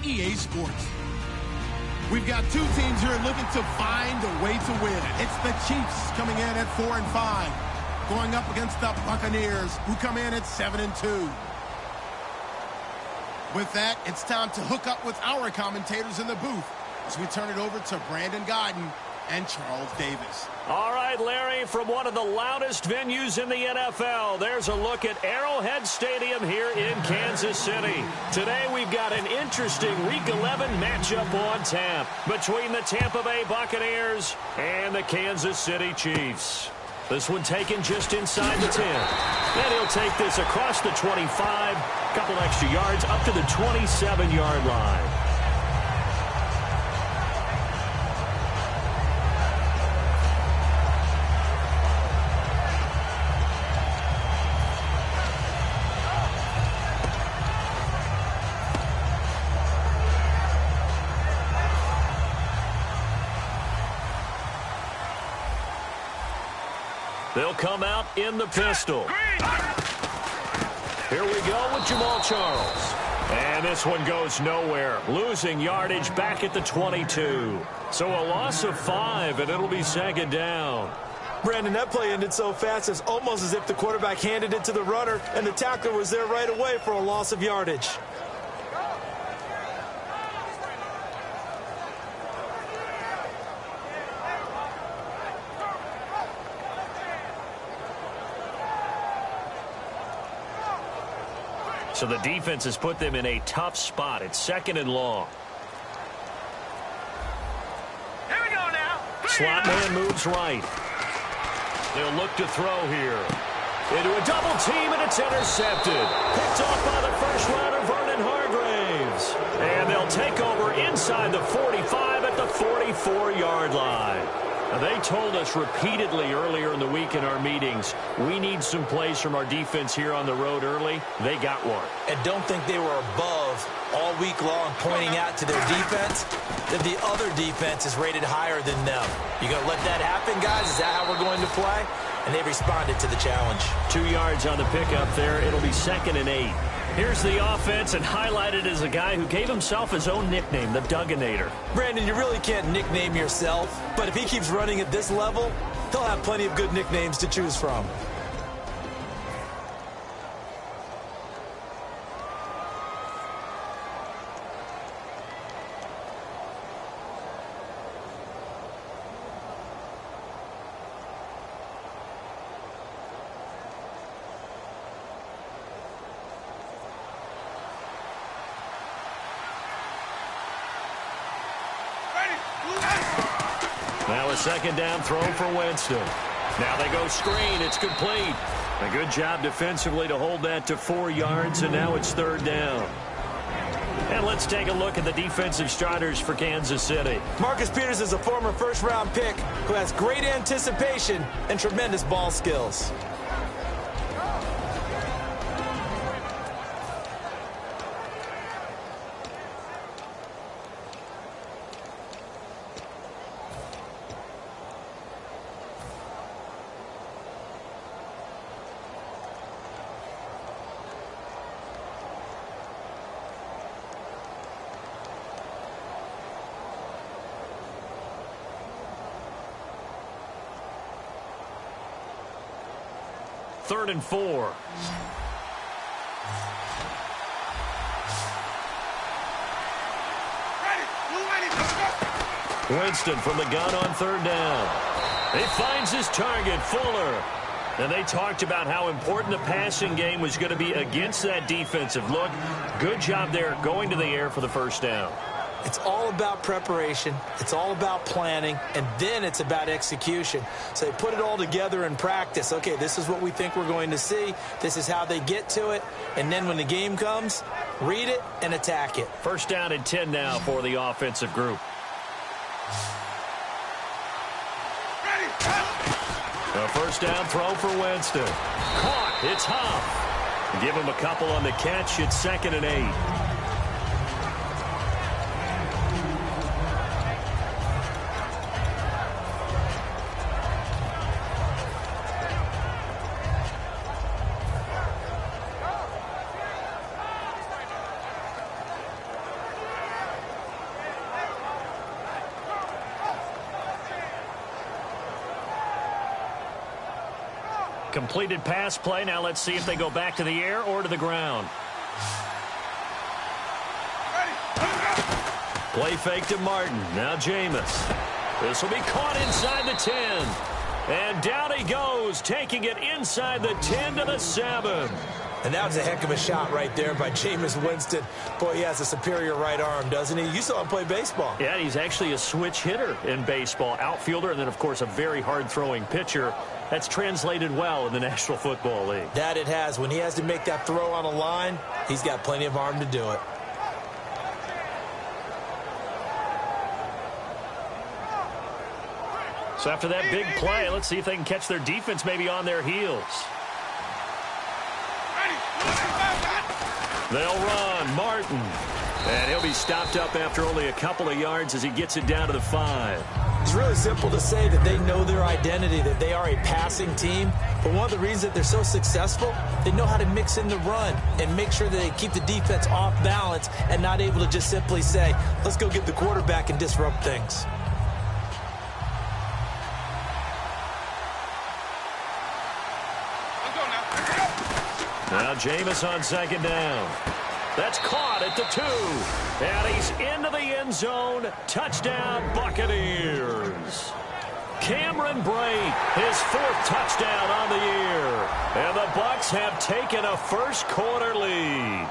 EA Sports. We've got two teams here looking to find a way to win. It's the Chiefs coming in at 4-5, going up against the Buccaneers, who come in at 7-2. With that, it's time to hook up with our commentators in the booth as we turn it over to Brandon Godden and Charles Davis. All right, Larry, from one of the loudest venues in the NFL, there's a look at Arrowhead Stadium here in Kansas City. Today, we've got an interesting Week 11 matchup on tap between the Tampa Bay Buccaneers and the Kansas City Chiefs. This one taken just inside the 10. And he'll take this across the 25, couple extra yards up to the 27-yard line. They'll come out in the pistol. Here we go with Jamal Charles. And this one goes nowhere. Losing yardage back at the 22. So a loss of 5, and it'll be second down. Brandon, that play ended so fast, it's almost as if the quarterback handed it to the runner, and the tackler was there right away for a loss of yardage. So the defense has put them in a tough spot. It's second and long. Here we go now. Slot man moves right. They'll look to throw here. Into a double team, and it's intercepted. Picked off by the first rounder, Vernon Hargreaves. And they'll take over inside the 45 at the 44-yard line. Now, they told us repeatedly earlier in the week in our meetings, we need some plays from our defense here on the road early. They got one. And don't think they were above all week long pointing out to their defense that the other defense is rated higher than them. You going to let that happen, guys? Is that how we're going to play? And they responded to the challenge. 2 yards on the pickup there. It'll be second and 8. Here's the offense, and highlighted as a guy who gave himself his own nickname, the Dugginator. Brandon, you really can't nickname yourself, but if he keeps running at this level, he'll have plenty of good nicknames to choose from. Now a second down throw for Winston. Now they go screen. It's complete. A good job defensively to hold that to 4 yards, and now it's third down. And let's take a look at the defensive starters for Kansas City. Marcus Peters is a former first-round pick who has great anticipation and tremendous ball skills. Third and 4. Winston from the gun on third down. He finds his target, Fuller. And they talked about how important the passing game was going to be against that defensive look. Good job there going to the air for the first down. It's all about preparation. It's all about planning. And then it's about execution. So they put it all together in practice. Okay, this is what we think we're going to see. This is how they get to it. And then when the game comes, read it and attack it. First down and 10 now for the offensive group. A first down throw for Winston. Caught. It's Huff. Give him a couple on the catch. It's second and 8. Completed pass play. Now let's see if they go back to the air or to the ground. Play fake to Martin. Now Jameis. This will be caught inside the 10. And down he goes, taking it inside the 10 to the 7. And that was a heck of a shot right there by Jameis Winston. Boy, he has a superior right arm, doesn't he? You saw him play baseball. Yeah, he's actually a switch hitter in baseball. Outfielder, and then, of course, a very hard-throwing pitcher. That's translated well in the National Football League. That it has. When he has to make that throw on a line, he's got plenty of arm to do it. So after that big play, let's see if they can catch their defense maybe on their heels. They'll run. Martin. And he'll be stopped up after only a couple of yards as he gets it down to the 5. It's really simple to say that they know their identity, that they are a passing team. But one of the reasons that they're so successful, they know how to mix in the run and make sure that they keep the defense off balance and not able to just simply say, let's go get the quarterback and disrupt things. Now Jameis on second down. That's caught at the 2. And he's into the end zone. Touchdown, Buccaneers. Cameron Brate, his 4th touchdown on the year. And the Bucs have taken a first-quarter lead.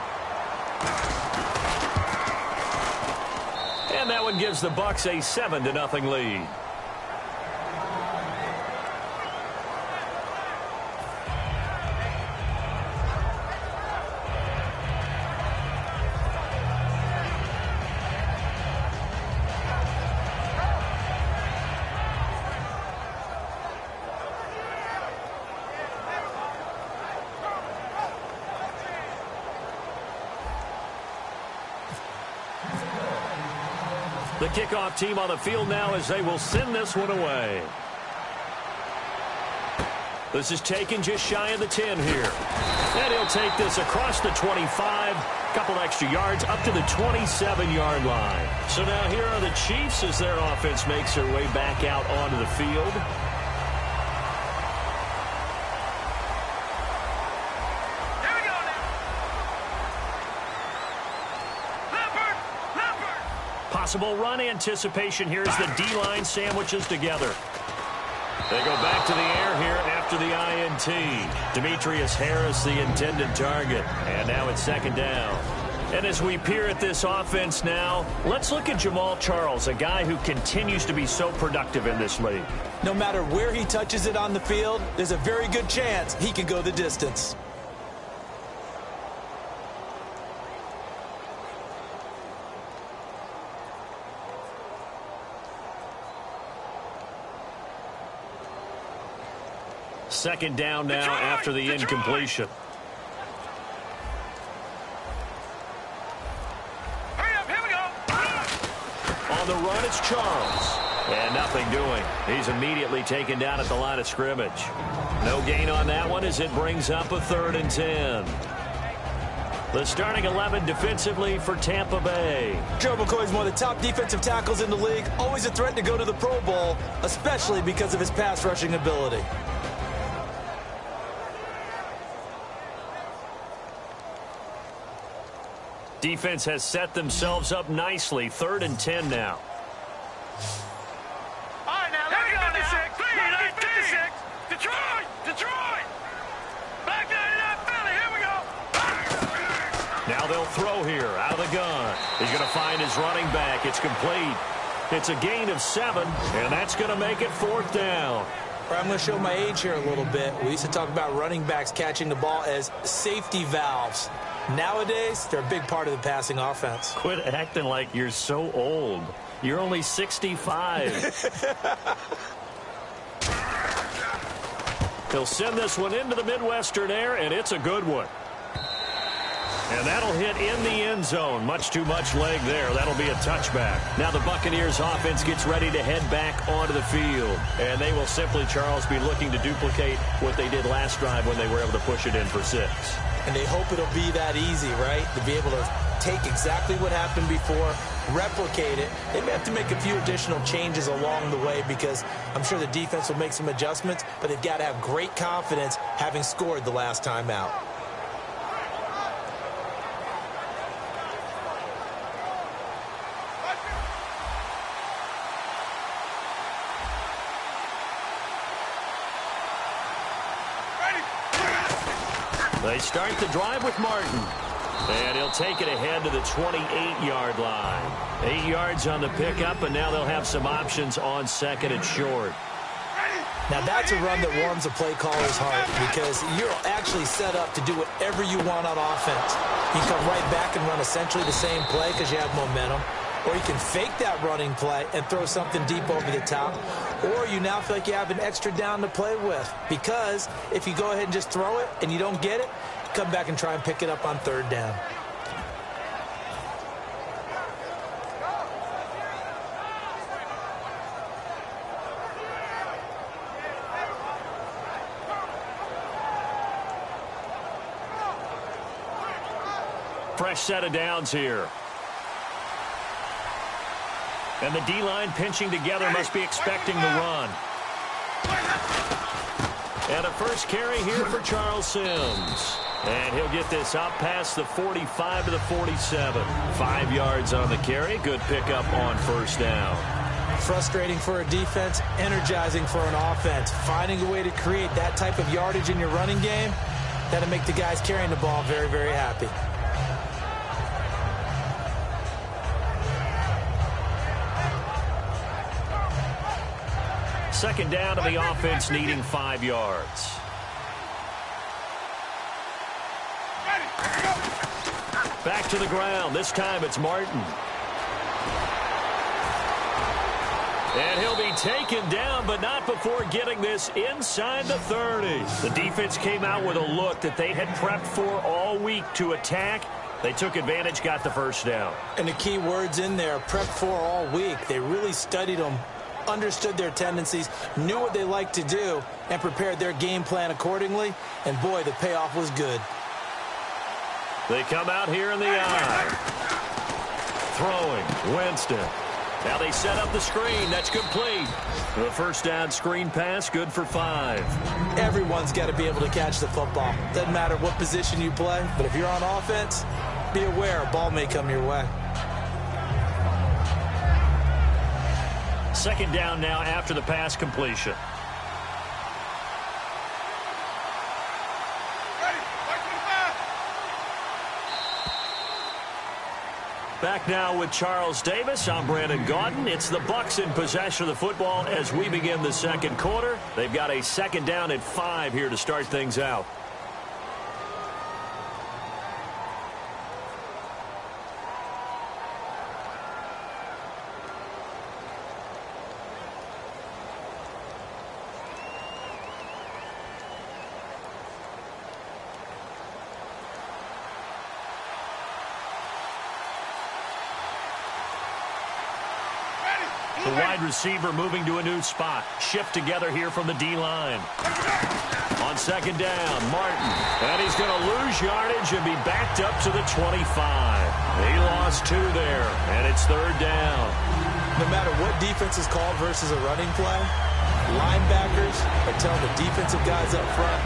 And that one gives the Bucs a 7-0 lead. The kickoff team on the field now as they will send this one away. This is taken just shy of the 10 here. And he'll take this across the 25, couple extra yards up to the 27-yard line. So now here are the Chiefs as their offense makes their way back out onto the field. Possible run anticipation here as the D-line sandwiches together. They go back to the air here after the INT. Demetrius Harris, the intended target. And now it's second down. And as we peer at this offense now, let's look at Jamal Charles, a guy who continues to be so productive in this league. No matter where he touches it on the field, there's a very good chance he can go the distance. Second down now after the incompletion. Hurry up, here we go. On the run, it's Charles. And nothing doing. He's immediately taken down at the line of scrimmage. No gain on that one as it brings up a 3rd and 10. The starting 11 defensively for Tampa Bay. Joe McCoy is one of the top defensive tackles in the league. Always a threat to go to the Pro Bowl, especially because of his pass rushing ability. Defense has set themselves up nicely. 3rd and 10 now. All right, now, let's go now. 56. Detroit! Detroit! Back 99 Philly, here we go. Now they'll throw here out of the gun. He's going to find his running back. It's complete. It's a gain of 7, and that's going to make it 4th down. I'm going to show my age here a little bit. We used to talk about running backs catching the ball as safety valves. Nowadays, they're a big part of the passing offense. Quit acting like you're so old. You're only 65. He'll send this one into the Midwestern air, and it's a good one. And that'll hit in the end zone. Much too much leg there. That'll be a touchback. Now the Buccaneers offense gets ready to head back onto the field. And they will simply, Charles, be looking to duplicate what they did last drive when they were able to push it in for 6. And they hope it'll be that easy, right? To be able to take exactly what happened before, replicate it. They may have to make a few additional changes along the way because I'm sure the defense will make some adjustments, but they've got to have great confidence having scored the last time out. They start the drive with Martin. And he'll take it ahead to the 28-yard line. 8 yards on the pickup, and now they'll have some options on second and short. Now, that's a run that warms a play caller's heart because you're actually set up to do whatever you want on offense. You can come right back and run essentially the same play because you have momentum. Or you can fake that running play and throw something deep over the top. Or you now feel like you have an extra down to play with. Because if you go ahead and just throw it and you don't get it, come back and try and pick it up on third down. Fresh set of downs here. And the D-line pinching together must be expecting the run. And a first carry here for Charles Sims. And he'll get this up past the 45 to the 47. 5 yards on the carry. Good pickup on first down. Frustrating for a defense, energizing for an offense. Finding a way to create that type of yardage in your running game, that'll make the guys carrying the ball very, very happy. Second down to the offense, needing 5 yards. Back to the ground. This time it's Martin. And he'll be taken down, but not before getting this inside the 30. The defense came out with a look that they had prepped for all week to attack. They took advantage, got the first down. And the key words in there, prepped for all week. They really studied them, understood their tendencies, knew what they liked to do, and prepared their game plan accordingly. And, boy, the payoff was good. They come out here in the eye. Throwing, Winston. Now they set up the screen. That's complete. The first down screen pass, good for 5. Everyone's got to be able to catch the football. Doesn't matter what position you play, but if you're on offense, be aware a ball may come your way. Second down now after the pass completion. Back now with Charles Davis. I'm Brandon Gaudin. It's the Bucs in possession of the football as we begin the second quarter. They've got a second down at 5 here to start things out. The wide receiver moving to a new spot. Shift together here from the D-line. On second down, Martin. And he's going to lose yardage and be backed up to the 25. He lost 2 there, and it's third down. No matter what defense is called versus a running play, linebackers are telling the defensive guys up front,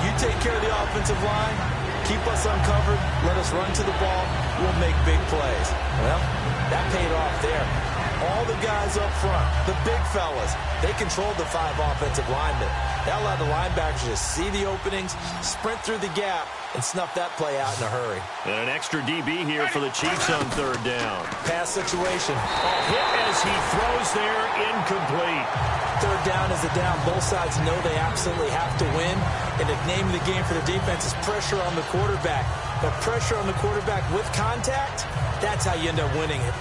you take care of the offensive line, keep us uncovered, let us run to the ball, we'll make big plays. Well, that paid off there. All the guys up front, the big fellas, they controlled the 5 offensive linemen. That allowed the linebackers to see the openings, sprint through the gap, and snuff that play out in a hurry. And an extra DB here for the Chiefs on third down. Pass situation. Hit as he throws there, incomplete. Third down is a down. Both sides know they absolutely have to win. And the name of the game for the defense is pressure on the quarterback. But pressure on the quarterback with contact, that's how you end up winning it.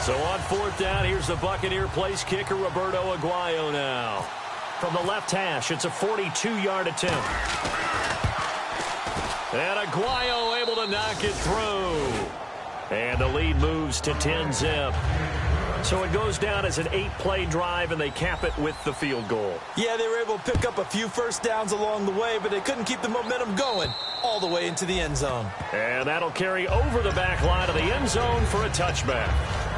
So on fourth down, here's the Buccaneer place kicker, Roberto Aguayo now. From the left hash, it's a 42-yard attempt. And Aguayo able to knock it through. And the lead moves to 10-zip. So it goes down as an 8-play drive, and they cap it with the field goal. Yeah, they were able to pick up a few first downs along the way, but they couldn't keep the momentum going all the way into the end zone. And that'll carry over the back line of the end zone for a touchback.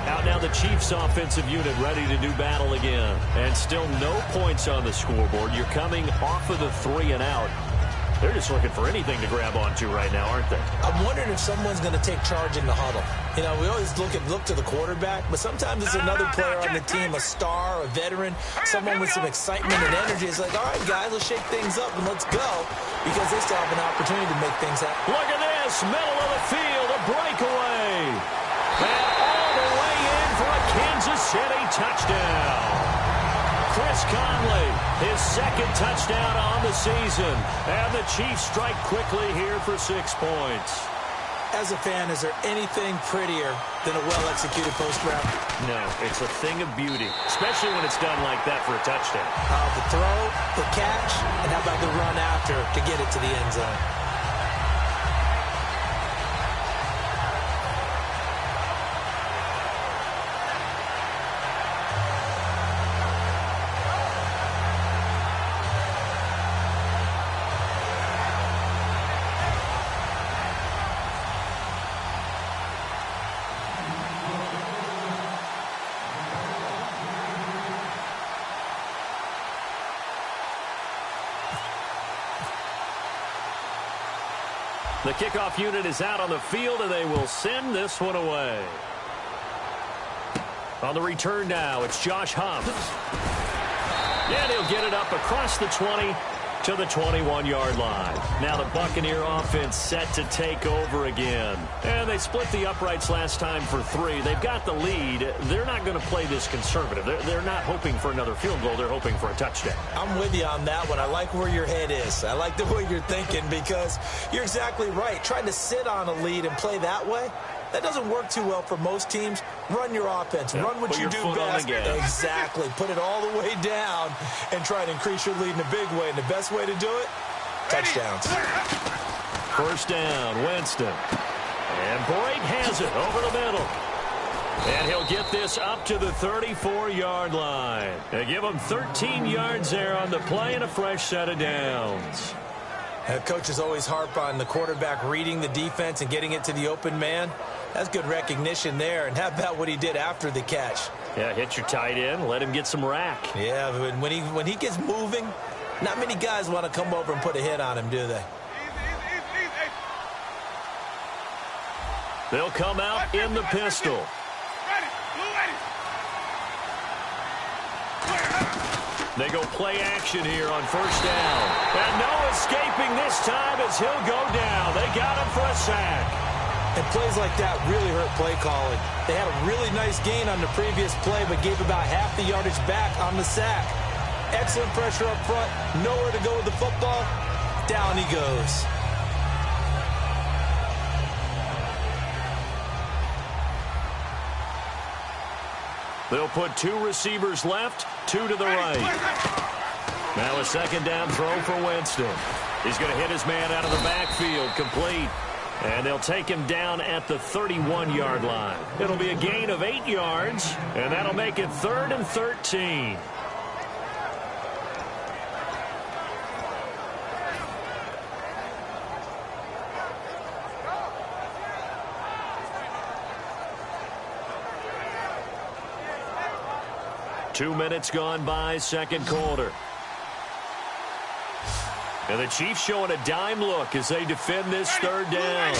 Out now the Chiefs offensive unit ready to do battle again. And still no points on the scoreboard. You're coming off of the 3 and out. They're just looking for anything to grab onto right now, aren't they? I'm wondering if someone's going to take charge in the huddle. You know, we always look to the quarterback, but sometimes it's another player on the team, a star, a veteran, someone with some excitement and energy. It's like, all right, guys, let's shake things up and let's go, because they still have an opportunity to make things happen. Look at this, middle of the field, a breakaway. And all the way in for a Kansas City touchdown. Chris Conley, his second touchdown on the season. And the Chiefs strike quickly here for 6 points. As a fan, is there anything prettier than a well-executed post route? No, it's a thing of beauty, especially when it's done like that for a touchdown. The throw, the catch, and how about the run after to get it to the end zone? The kickoff unit is out on the field, and they will send this one away. On the return now, it's Josh Huff. And he'll get it up across the 20 to the 21-yard line. Now the Buccaneer offense set to take over again. And they split the uprights last time for 3. They've got the lead. They're not going to play this conservative. They're not hoping for another field goal. They're hoping for a touchdown. I'm with you on that one. I like where your head is. I like the way you're thinking, because you're exactly right. Trying to sit on a lead and play that way, that doesn't work too well for most teams. Run your offense. Yep. Run what you do best. Exactly. Put it all the way down and try to increase your lead in a big way. And the best way to do it, touchdowns. First down, Winston. And Boyd has it over the middle. And he'll get this up to the 34-yard line. They give him 13 yards there on the play and a fresh set of downs. Coaches always harp on the quarterback reading the defense and getting it to the open man. That's good recognition there. And how about what he did after the catch? Yeah, hit your tight end, let him get some rack. Yeah, when he gets moving, not many guys want to come over and put a hit on him, do they? They'll come out in the pistol. They go play action here on first down. And no escaping this time as he'll go down. They got him for a sack. And plays like that really hurt play calling. They had a really nice gain on the previous play, but gave about half the yardage back on the sack. Excellent pressure up front. Nowhere to go with the football. Down he goes. They'll put 2 receivers left, 2 to the right. Now a second down throw for Winston. He's going to hit his man out of the backfield, complete. And they'll take him down at the 31-yard line. It'll be a gain of 8 yards, and that'll make it 3rd and 13. Two minutes gone by, second quarter. And the Chiefs showing a dime look as they defend this third down.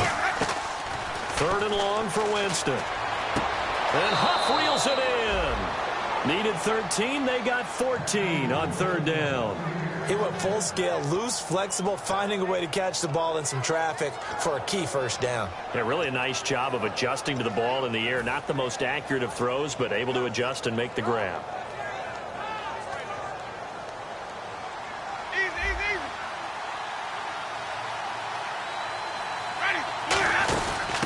3rd and long for Winston. And Huff reels it in. Needed 13, they got 14 on 3rd down. He went full scale, loose, flexible, finding a way to catch the ball in some traffic for a key first down. Yeah, really a nice job of adjusting to the ball in the air. Not the most accurate of throws, but able to adjust and make the grab.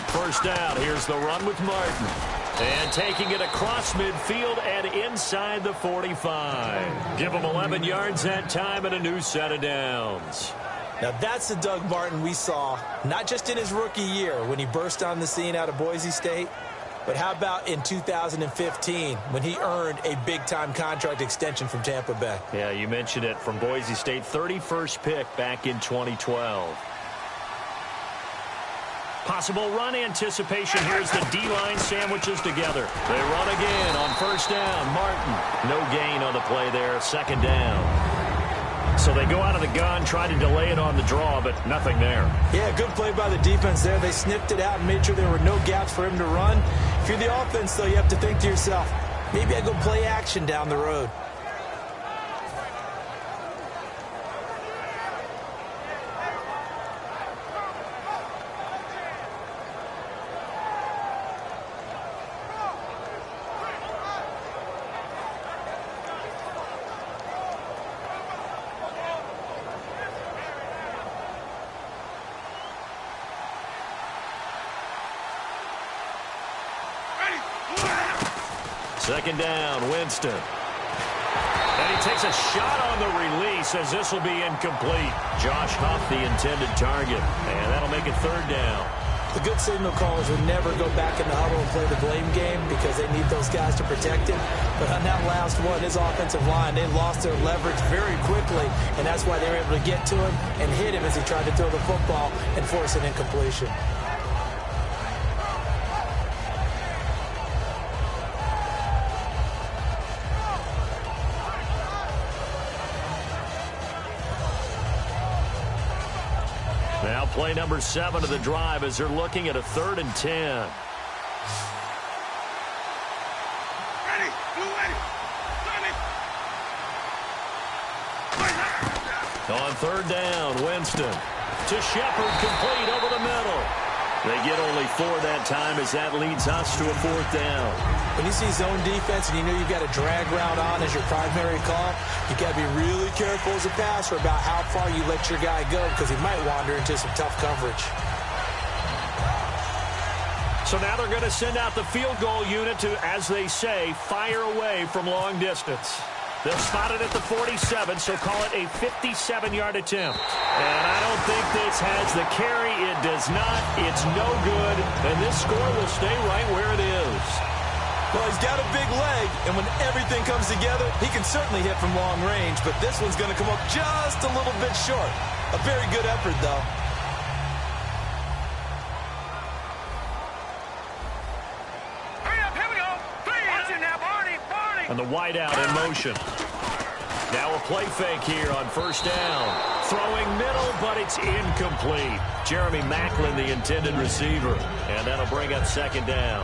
First down, here's the run with Martin. And taking it across midfield and inside the 45. Give him 11 yards that time and a new set of downs. Now that's the Doug Martin we saw, not just in his rookie year when he burst on the scene out of Boise State, But how about in 2015 when he earned a big-time contract extension from Tampa Bay? Yeah, you mentioned it, from Boise State, 31st pick back in 2012. Possible run anticipation. Here's the D-line sandwiches together. They run again on first down. Martin, no gain on the play there, second down. So they go out of the gun, try to delay it on the draw, but nothing there. Yeah, good play by the defense there. They sniffed it out and made sure there were no gaps for him to run. If you're the offense, though, you have to think to yourself, maybe I go play action down the road. Second down, Winston. And he takes a shot on the release as this will be incomplete. Josh Huff, the intended target. And that'll make it third down. The good signal callers would never go back in the huddle and play the blame game because they need those guys to protect him. But on that last one, his offensive line, they lost their leverage very quickly, and that's why they were able to get to him and hit him as he tried to throw the football and force an incompletion. Now play number 7 of the drive as they're looking at a 3rd and 10. Ready, On 3rd down, Winston to Shepard, complete over the middle. They get only 4 that time as that leads us to a 4th down. When you see zone defense and you know you've got a drag route on as your primary call, you got to be really careful as a passer about how far you let your guy go because he might wander into some tough coverage. So now they're going to send out the field goal unit to, as they say, fire away from long distance. They'll spot it at the 47, so call it a 57-yard attempt. And I don't think this has the carry. It does not. It's no good. And this score will stay right where it is. Well, he's got a big leg, and when everything comes together, he can certainly hit from long range, but this one's going to come up just a little bit short. A very good effort, though. hurry up, here we go. Watch it now, Barney. And the wideout in motion. Now a play fake here on first down. Throwing middle, but it's incomplete. Jeremy Maclin, the intended receiver. And that'll bring up second down.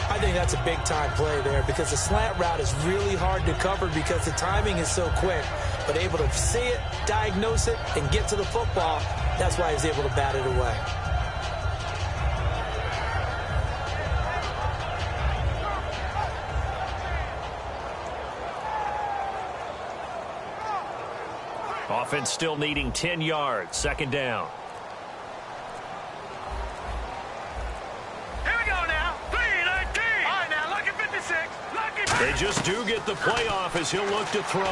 I think that's a big-time play there because the slant route is really hard to cover because the timing is so quick. But able to see it, diagnose it, and get to the football, that's why he was able to bat it away. Offense still needing 10 yards. Second down. Here we go now. 3-19. All right, now, lucky 56. Lucky. They just do get the playoff as he'll look to throw.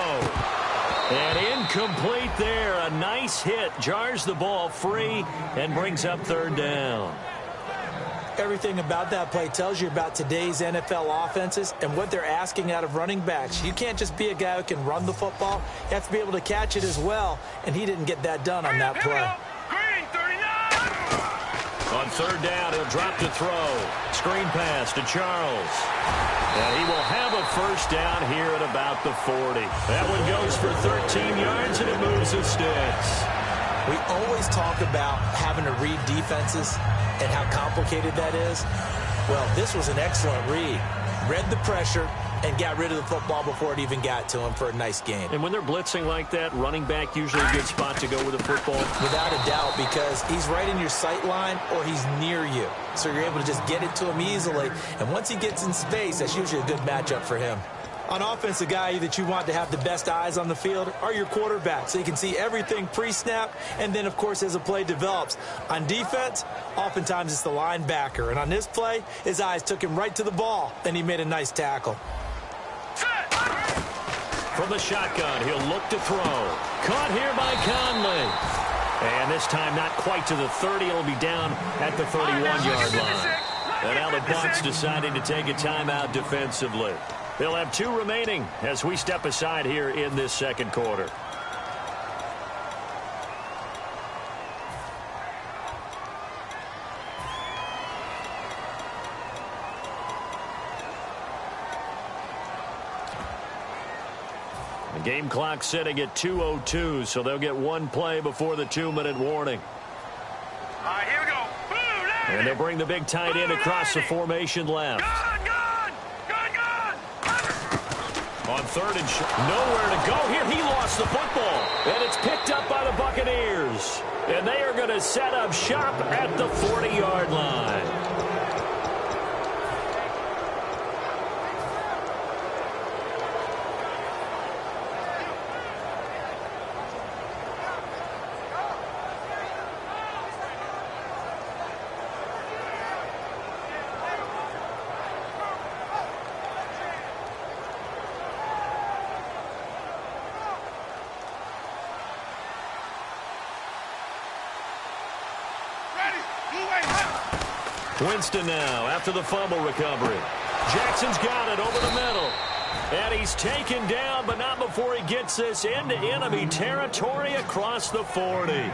And incomplete there. A nice hit. Jars the ball free and brings up third down. Everything about that play tells you about today's NFL offenses and what they're asking out of running backs. You can't just be a guy who can run the football. You have to be able to catch it as well, and he didn't get that done on that play. Green, 39. On third down, he'll drop to throw. Screen pass to Charles. And he will have a first down here at about the 40. That one goes for 13 yards, and it moves his sticks. We always talk about having to read defenses and how complicated that is. Well, this was an excellent read. Read the pressure and got rid of the football before it even got to him for a nice gain. And when they're blitzing like that, running back usually a good spot to go with the football? Without a doubt, because he's right in your sight line or he's near you. So you're able to just get it to him easily. And once he gets in space, that's usually a good matchup for him. On offense, the guy that you want to have the best eyes on the field are your quarterbacks, so you can see everything pre-snap, and then, of course, as the play develops. On defense, oftentimes it's the linebacker, and on this play, his eyes took him right to the ball, and he made a nice tackle. From the shotgun, he'll look to throw. Caught here by Conley. And this time not quite to the 30. It'll be down at the 31-yard line. And now the Bucs deciding to take a timeout defensively. They'll have 2 remaining as we step aside here in this second quarter. The game clock sitting at 2:02, so they'll get 1 play before the 2-minute warning. All right, here we go. Boom, and they'll bring the big tight end across the formation left. Good. On 3rd and short. Nowhere to go here. He lost the football. And it's picked up by the Buccaneers. And they are going to set up shop at the 40-yard line. Winston now after the fumble recovery. Jackson's got it over the middle. And he's taken down, but not before he gets this into enemy territory across the 40.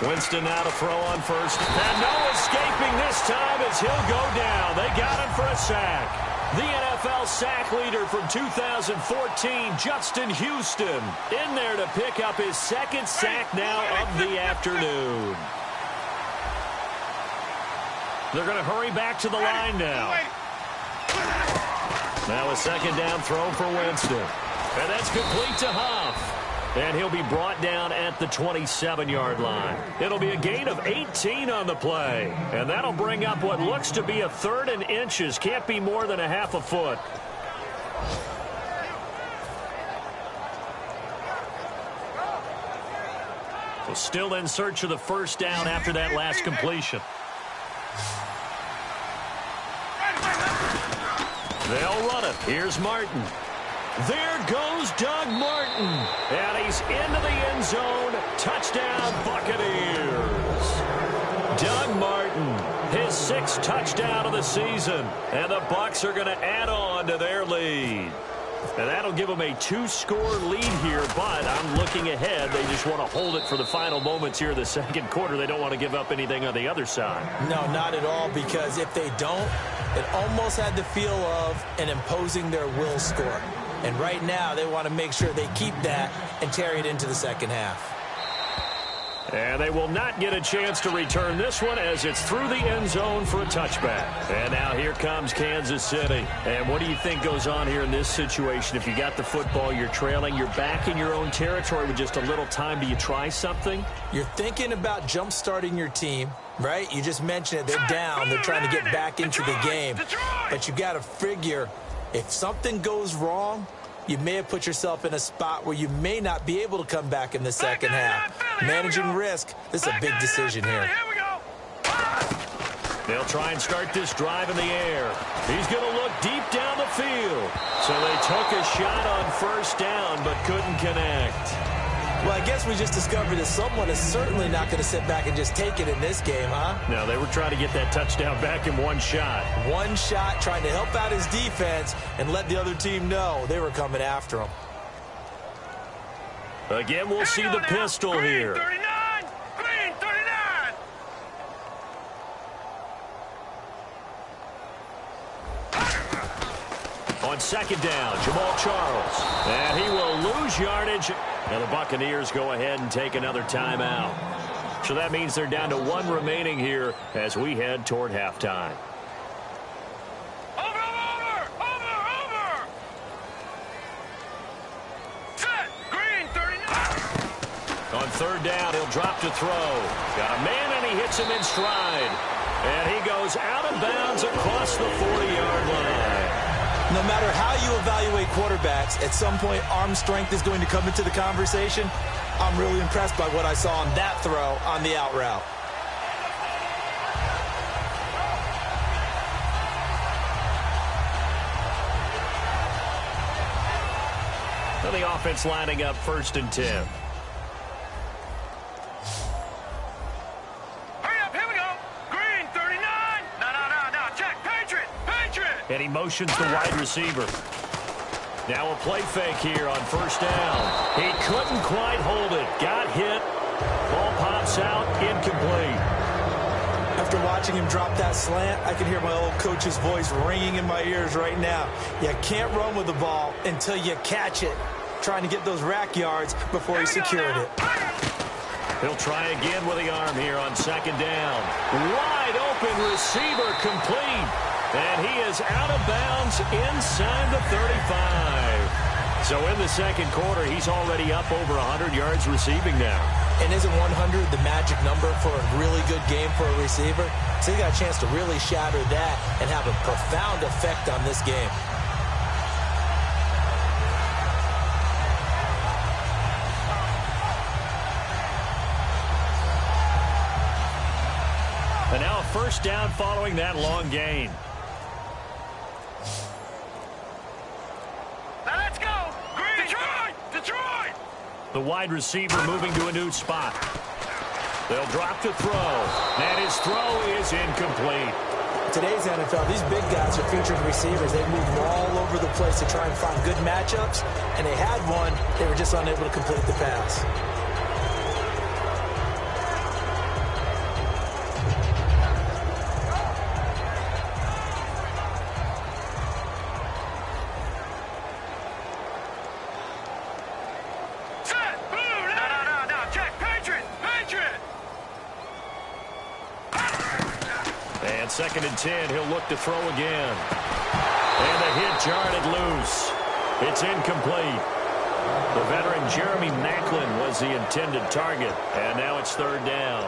Winston now to throw on first. And no escaping this time as he'll go down. They got him for a sack. The NFL sack leader from 2014, Justin Houston, in there to pick up his 2nd sack now of the afternoon. They're going to hurry back to the line now. Now a 2nd down throw for Winston. And that's complete to Huff. And he'll be brought down at the 27-yard line. It'll be a gain of 18 on the play. And that'll bring up what looks to be a 3rd and inches. Can't be more than a half a foot. So still in search of the 1st down after that last completion. They'll run it. Here's Martin. There goes Doug Martin. And he's into the end zone. Touchdown, Buccaneers. Doug Martin, his 6th touchdown of the season. And the Bucs are going to add on to their lead. And that'll give them a 2-score lead here, but I'm looking ahead. They just want to hold it for the final moments here in the second quarter. They don't want to give up anything on the other side. No, not at all, because if they don't, it almost had the feel of an imposing their will score. And right now, they want to make sure they keep that and carry it into the second half. And they will not get a chance to return this one as it's through the end zone for a touchback. And now here comes Kansas City. And what do you think goes on here in this situation? If you got the football, you're trailing, you're back in your own territory with just a little time. Do you try something? You're thinking about jump-starting your team, right? You just mentioned it. They're down. They're trying to get back into the game. But you got to figure, if something goes wrong, you may have put yourself in a spot where you may not be able to come back in the second half. Managing risk, this is a big decision here. They'll try and start this drive in the air. He's going to look deep down the field. So they took a shot on 1st down but couldn't connect. Well, I guess we just discovered that someone is certainly not going to sit back and just take it in this game, huh? No, they were trying to get that touchdown back in one shot. One shot, trying to help out his defense and let the other team know they were coming after him. Again, we'll see the pistol here. Green 39. On 2nd down, Jamal Charles. And he will lose yardage. And the Buccaneers go ahead and take another timeout. So that means they're down to 1 remaining here as we head toward halftime. Over. Set. Green 39. On 3rd down, he'll drop to throw. Got a man, and he hits him in stride. And he goes out of bounds across the 40-yard line. No matter how you evaluate quarterbacks, at some point arm strength is going to come into the conversation. I'm really impressed by what I saw on that throw on the out route. So the offense lining up 1st and 10. Hurry up, here we go. Green, 39. No, check. Patriot. And he motions the wide receiver. Now a play fake here on 1st down. He couldn't quite hold it. Got hit. Ball pops out, incomplete. After watching him drop that slant, I can hear my old coach's voice ringing in my ears right now. You can't run with the ball until you catch it. Trying to get those rack yards before he secured it. He'll try again with the arm here on 2nd down. Wide open receiver complete. And he is out of bounds inside the 35. So in the 2nd quarter, he's already up over 100 yards receiving now. And isn't 100 the magic number for a really good game for a receiver? So he got a chance to really shatter that and have a profound effect on this game. And now a 1st down following that long gain. Now let's go. Green. Detroit. The wide receiver moving to a new spot. They'll drop to throw. And his throw is incomplete. Today's NFL, these big guys are featured receivers. They move all over the place to try and find good matchups. And they had one. They were just unable to complete the pass. And 2nd and 10, he'll look to throw again. And the hit jarred it loose. It's incomplete. The veteran Jeremy Maclin was the intended target. And now it's 3rd down.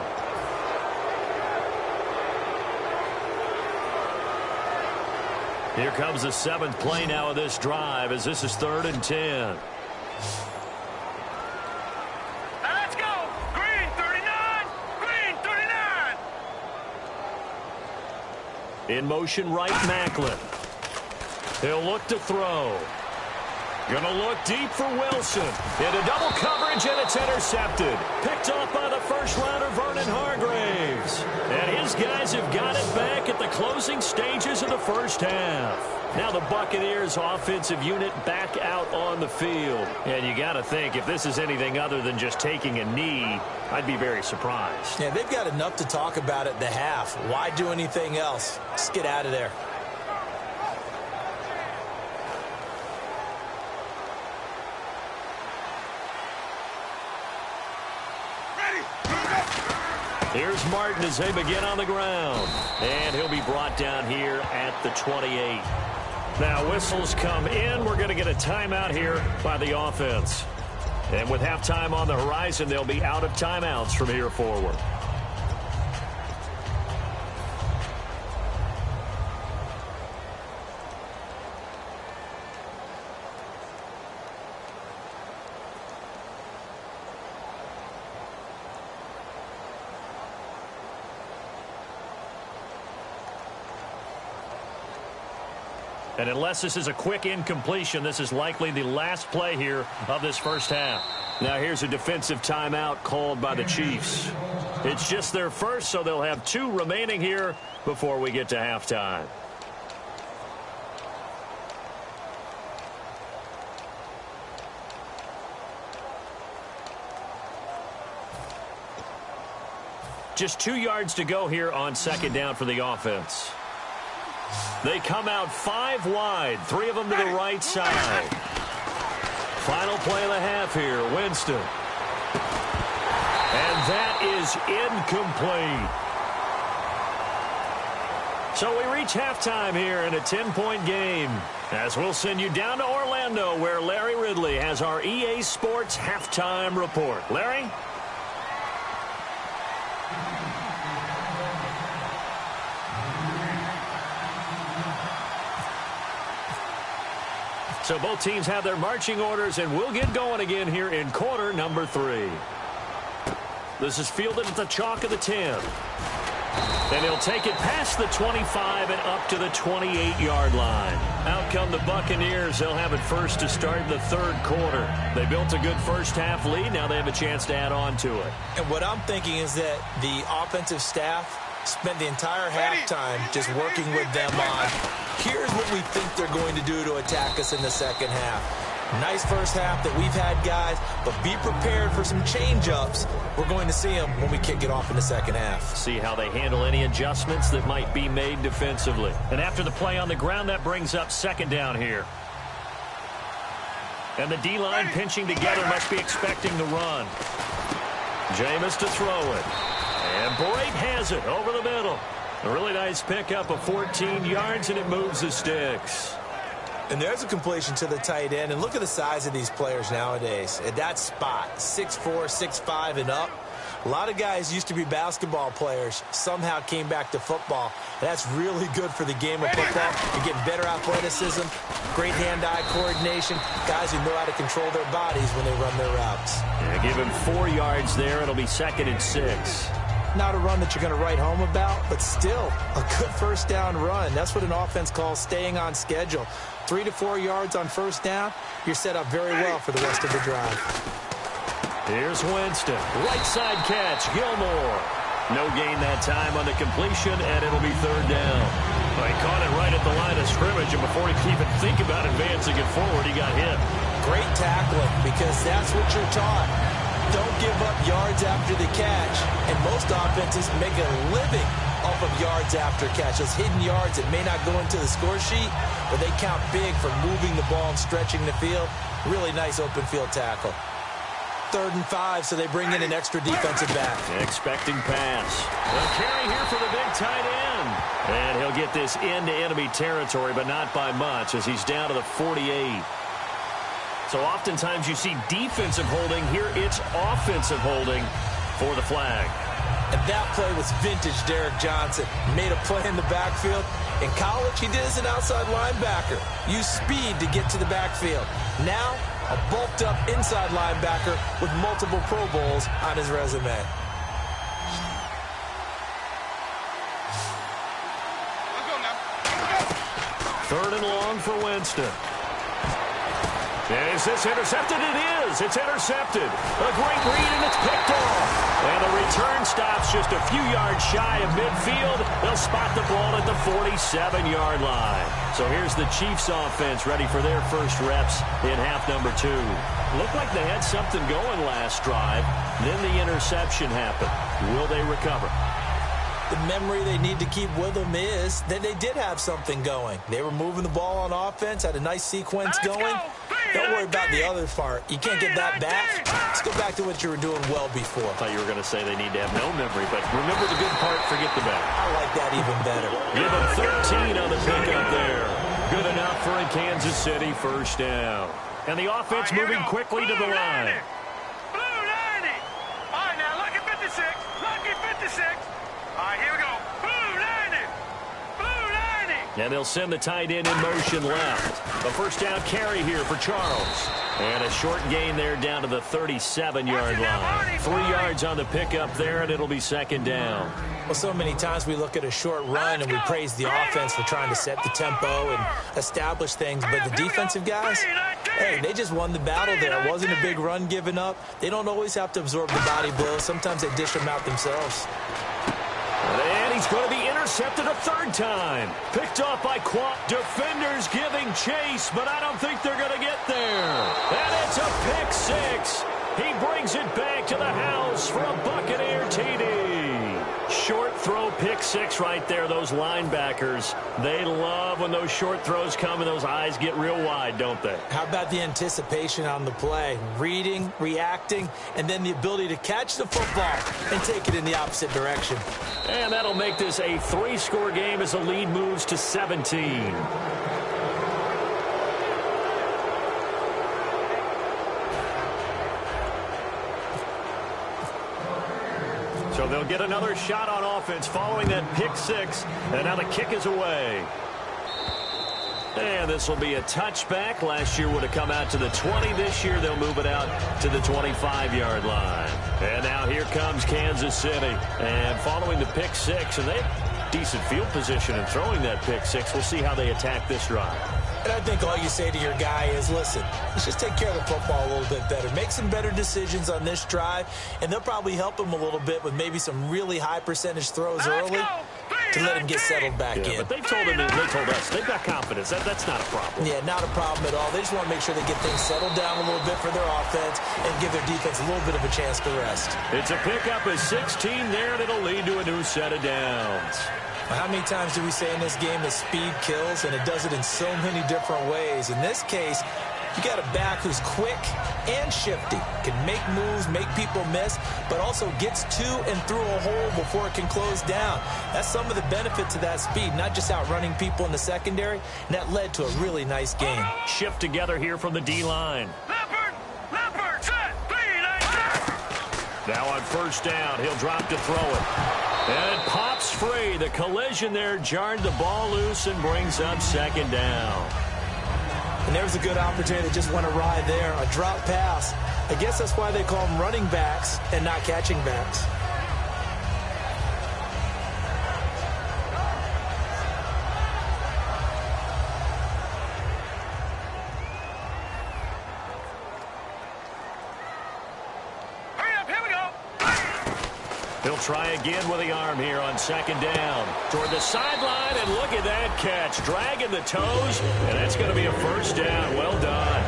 Here comes the 7th play now of this drive as this is 3rd and 10. In motion right, Maclin. He'll look to throw. Gonna look deep for Wilson. Into double coverage, and it's intercepted. Picked off by the first rounder, Vernon Hargreaves. And his guys have got it back at the closing stages of the 1st half. Now the Buccaneers offensive unit back out on the field. And you got to think, if this is anything other than just taking a knee, I'd be very surprised. Yeah, they've got enough to talk about at the half. Why do anything else? Just get out of there. Here's Martin as they begin on the ground. And he'll be brought down here at the 28. Now whistles come in. We're going to get a timeout here by the offense. And with halftime on the horizon, they'll be out of timeouts from here forward. And unless this is a quick incompletion, this is likely the last play here of this 1st half. Now here's a defensive timeout called by the Chiefs. It's just their first, so they'll have 2 remaining here before we get to halftime. Just 2 yards to go here on 2nd down for the offense. They come out 5 wide, 3 of them to the right side. Final play of the half here, Winston. And that is incomplete. So we reach halftime here in a 10-point game, as we'll send you down to Orlando, where Larry Ridley has our EA Sports halftime report. Larry? So both teams have their marching orders, and we'll get going again here in quarter number 3. This is fielded at the chalk of the 10. And he'll take it past the 25 and up to the 28-yard line. Out come the Buccaneers. They'll have it first to start the third quarter. They built a good first-half lead. Now they have a chance to add on to it. And what I'm thinking is that the offensive staff spent the entire halftime just working with them on, here's what we think they're going to do to attack us in the second half. Nice first half that we've had, guys, but be prepared for some change-ups. We're going to see them when we kick it off in the second half. See how they handle any adjustments that might be made defensively. And after the play on the ground, that brings up second down here. And the D-line pinching together must be expecting the run. Jameis to throw it. And Boyd has it over the middle. A really nice pickup of 14 yards, and it moves the sticks. And there's a completion to the tight end. And look at the size of these players nowadays. At that spot, 6'4", 6'5", and up. A lot of guys used to be basketball players, somehow came back to football. That's really good for the game of football. You're getting better athleticism, great hand-eye coordination, guys who know how to control their bodies when they run their routes. Yeah, give him 4 yards there. It'll be 2nd and 6. Not a run that you're going to write home about, but still a good first down run. That's what an offense calls staying on schedule. 3 to 4 yards on first down, you're set up very well for the rest of the drive. Here's Winston. Right side catch, Gilmore. No gain that time on the completion, and it'll be 3rd down. Well, he caught it right at the line of scrimmage, and before he could even think about advancing it forward, he got hit. Great tackling, because that's what you're taught. Don't give up yards after the catch, and most offenses make a living off of yards after catch. Those hidden yards that may not go into the score sheet, but they count big for moving the ball and stretching the field. Really nice open field tackle. 3rd and 5, so they bring in an extra defensive back. Expecting pass. A carry here for the big tight end. And he'll get this into enemy territory, but not by much, as he's down to the 48. So oftentimes you see defensive holding. Here it's offensive holding for the flag. And that play was vintage Derek Johnson. Made a play in the backfield. In college, he did as an outside linebacker. Used speed to get to the backfield. Now, a bulked-up inside linebacker with multiple Pro Bowls on his resume. Third and long for Winston. Is this intercepted? It is. It's intercepted. A great read, and it's picked off. And the return stops just a few yards shy of midfield. They'll spot the ball at the 47-yard line. So here's the Chiefs offense ready for their first reps in half number 2. Looked like they had something going last drive. Then the interception happened. Will they recover? The memory they need to keep with them is that they did have something going. They were moving the ball on offense, had a nice sequence going. Don't worry about the other part. You can't get that back. Let's go back to what you were doing well before. I thought you were going to say they need to have no memory, but remember the good part, forget the bad. I like that even better. Give them 13 on the pickup there. Good enough for a Kansas City first down. And the offense moving quickly to the line. Blue 90. All right, now lucky 56. Lucky 56. All right, here we go. Blue 90. Blue 90. And they'll send the tight end in motion left. A first down carry here for Charles. And a short gain there down to the 37-yard line. 3 yards on the pickup there, and it'll be 2nd down. Well, so many times we look at a short run and we praise the offense for trying to set the tempo and establish things. But the defensive guys, hey, they just won the battle there. It wasn't a big run given up. They don't always have to absorb the body blows. Sometimes they dish them out themselves. And he's going to be intercepted a 3rd time. Picked off by Quant. Defenders giving chase, but I don't think they're going to get there. And it's a pick 6. He brings it back to the house for a Buccaneer TD. Short throw, pick 6 right there. Those linebackers, they love when those short throws come and those eyes get real wide, don't they? How about the anticipation on the play? Reading, reacting, and then the ability to catch the football and take it in the opposite direction. And that'll make this a 3-score game as the lead moves to 17. So they'll get another shot on offense following that pick 6. And now the kick is away. And this will be a touchback. Last year would have come out to the 20. This year they'll move it out to the 25-yard line. And now here comes Kansas City. And following the pick 6, and they decent field position and throwing that pick six. We'll see how they attack this drive. And I think all you say to your guy is, listen, let's just take care of the football a little bit better. Make some better decisions on this drive, and they'll probably help him a little bit with maybe some really high percentage throws early to let him get settled back in. But they told us they've got confidence. That's not a problem. Yeah, not a problem at all. They just want to make sure they get things settled down a little bit for their offense and give their defense a little bit of a chance to rest. It's a pickup of 16 there, and it'll lead to a new set of downs. How many times do we say in this game that speed kills, and it does it in so many different ways? In this case, you got a back who's quick and shifty, can make moves, make people miss, but also gets to and through a hole before it can close down. That's some of the benefits of that speed, not just outrunning people in the secondary, and that led to a really nice game. Shift together here from the D-line. Leopard, set, 3-9. Now on first down, he'll drop to throw it. And it pops free. The collision there jarred the ball loose and brings up second down. And there's a good opportunity that just went awry there. A drop pass. I guess that's why they call them running backs and not catching backs. He'll try again with the arm here on second down. Toward the sideline, and look at that catch. Dragging the toes, and that's going to be a first down. Well done.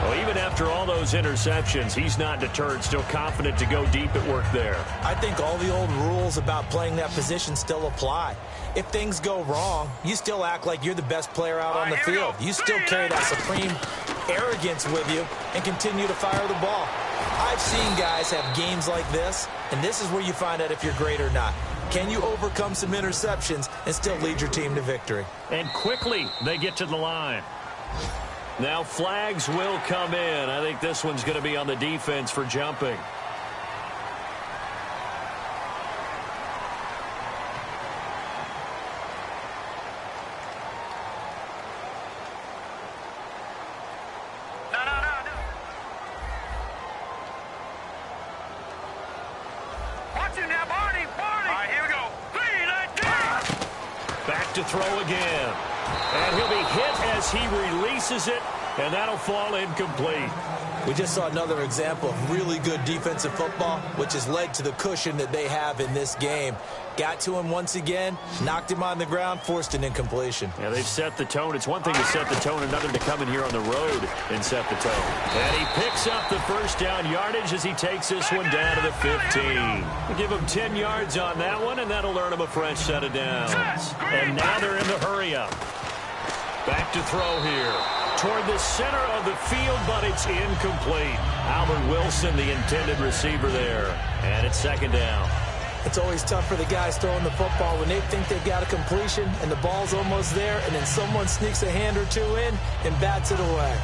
Well, even after all those interceptions, he's not deterred, still confident to go deep at work there. I think all the old rules about playing that position still apply. If things go wrong, you still act like you're the best player out on the field. You still carry that supreme arrogance with you and continue to fire the ball. I've seen guys have games like this, and this is where you find out if you're great or not. Can you overcome some interceptions and still lead your team to victory? And quickly, they get to the line. Now flags will come in. I think this one's going to be on the defense for jumping. To throw again. And he'll be hit as he releases it, and that'll fall incomplete. We just saw another example of really good defensive football, which has led to the cushion that they have in this game. Got to him once again, knocked him on the ground, forced an incompletion. Yeah, they've set the tone. It's one thing to set the tone, another to come in here on the road and set the tone. And he picks up the first down yardage as he takes this one down to the 15. We'll give him 10 yards on that one, and that'll earn him a fresh set of downs. And now they're in the hurry-up. Back to throw here. Toward the center of the field, but it's incomplete. Albert Wilson, the intended receiver there. And it's second down. It's always tough for the guys throwing the football when they think they've got a completion and the ball's almost there, and then someone sneaks a hand or two in and bats it away.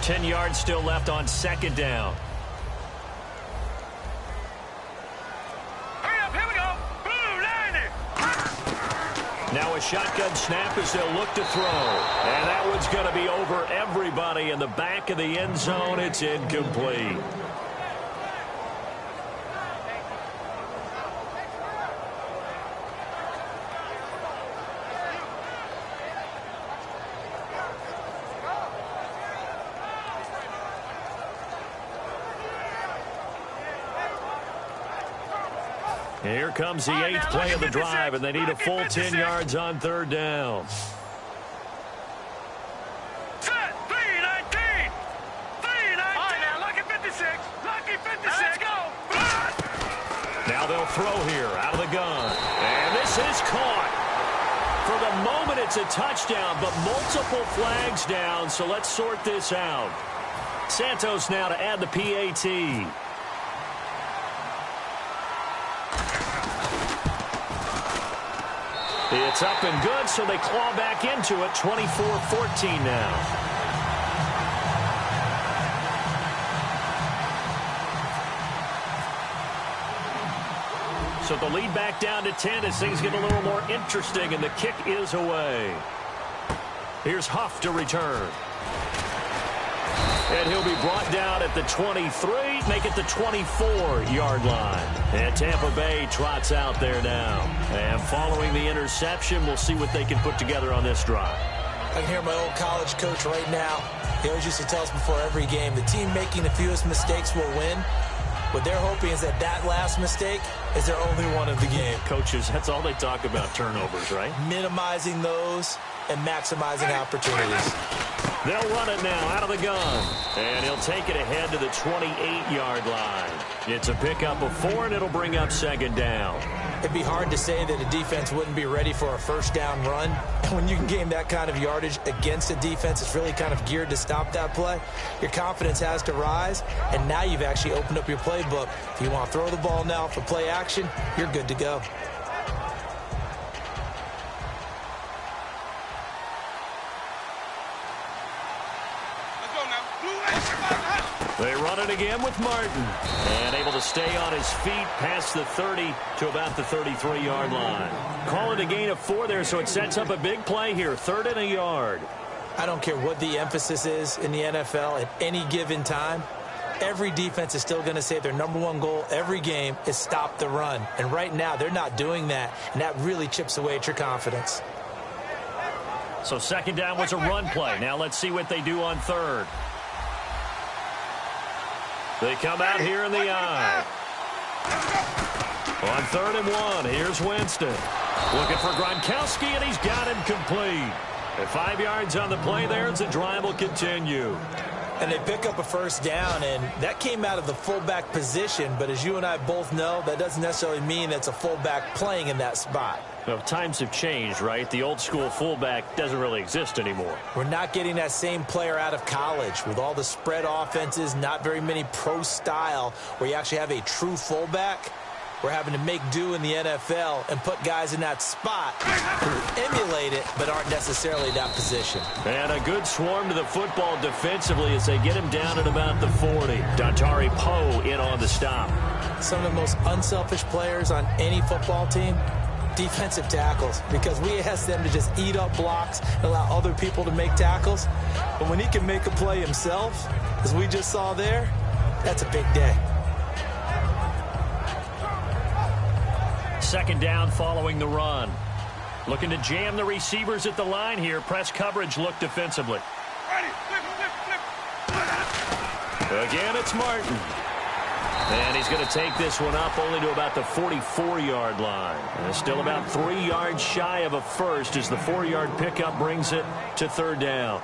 Ten yards still left on second down. Now a shotgun snap as they'll look to throw. And that one's going to be over everybody in the back of the end zone. It's incomplete. Here comes the 8th play of the drive, and they need a full 10 yards on third down. Set, 3-19. 3-19. All right, now, lucky 56. Lucky 56. Let's go. Now they'll throw here out of the gun. And this is caught. For the moment, it's a touchdown, but multiple flags down, so let's sort this out. Santos now to add the PAT. It's up and good, so they claw back into it, 24-14 now. So the lead back down to 10 as things get a little more interesting, and the kick is away. Here's Huff to return. And he'll be brought down at the 23, make it the 24-yard line. And Tampa Bay trots out there now. And following the interception, we'll see what they can put together on this drive. I can hear my old college coach right now. He always used to tell us before every game, the team making the fewest mistakes will win. What they're hoping is that last mistake is their only one of the game. Coaches, that's all they talk about, turnovers, right? Minimizing those and maximizing opportunities. They'll run it now out of the gun. And he'll take it ahead to the 28-yard line. It's a pickup of 4, and it'll bring up second down. It'd be hard to say that a defense wouldn't be ready for a first down run. When you can gain that kind of yardage against a defense that's really kind of geared to stop that play, your confidence has to rise, and now you've actually opened up your playbook. If you want to throw the ball now for play action, you're good to go. They run it again with Martin. And able to stay on his feet past the 30 to about the 33-yard line. Call it a gain of 4 there, so it sets up a big play here. 3rd and a yard. I don't care what the emphasis is in the NFL at any given time. Every defense is still going to say their #1 goal every game is stop the run. And right now, they're not doing that, and that really chips away at your confidence. So second down was a run play. Now let's see what they do on 3rd. They come out here in the eye. On 3rd and 1, here's Winston. Looking for Gronkowski, and he's got him complete. At 5 yards on the play there, as the drive will continue. And they pick up a first down, and that came out of the fullback position. But as you and I both know, that doesn't necessarily mean it's a fullback playing in that spot. Well, times have changed, right? The old school fullback doesn't really exist anymore. We're not getting that same player out of college with all the spread offenses, not very many pro style where you actually have a true fullback. We're having to make do in the NFL and put guys in that spot who emulate it but aren't necessarily that position. And a good swarm to the football defensively as they get him down at about the 40. Dontari Poe in on the stop. Some of the most unselfish players on any football team, defensive tackles, because we ask them to just eat up blocks and allow other people to make tackles. But when he can make a play himself, as we just saw there, that's a big day. Second down following the run. Looking to jam the receivers at the line here. Press coverage look defensively. Again, it's Martin. And he's going to take this one up only to about the 44-yard line. And still about 3 yards shy of a first as the 4-yard pickup brings it to 3rd down.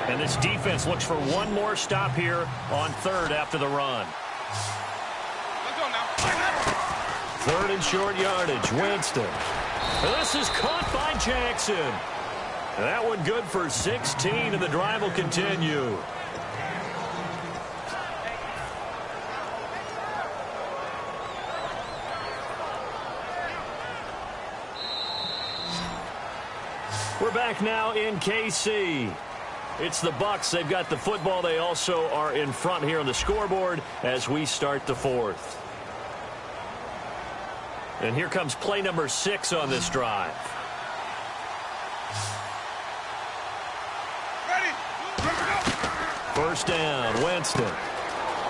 And this defense looks for one more stop here on 3rd after the run. 3rd and short yardage, Winston. This is caught by Jackson. That one good for 16, and the drive will continue. We're back now in KC. It's the Bucs. They've got the football. They also are in front here on the scoreboard as we start the 4th. And here comes play number 6 on this drive. First down, Winston.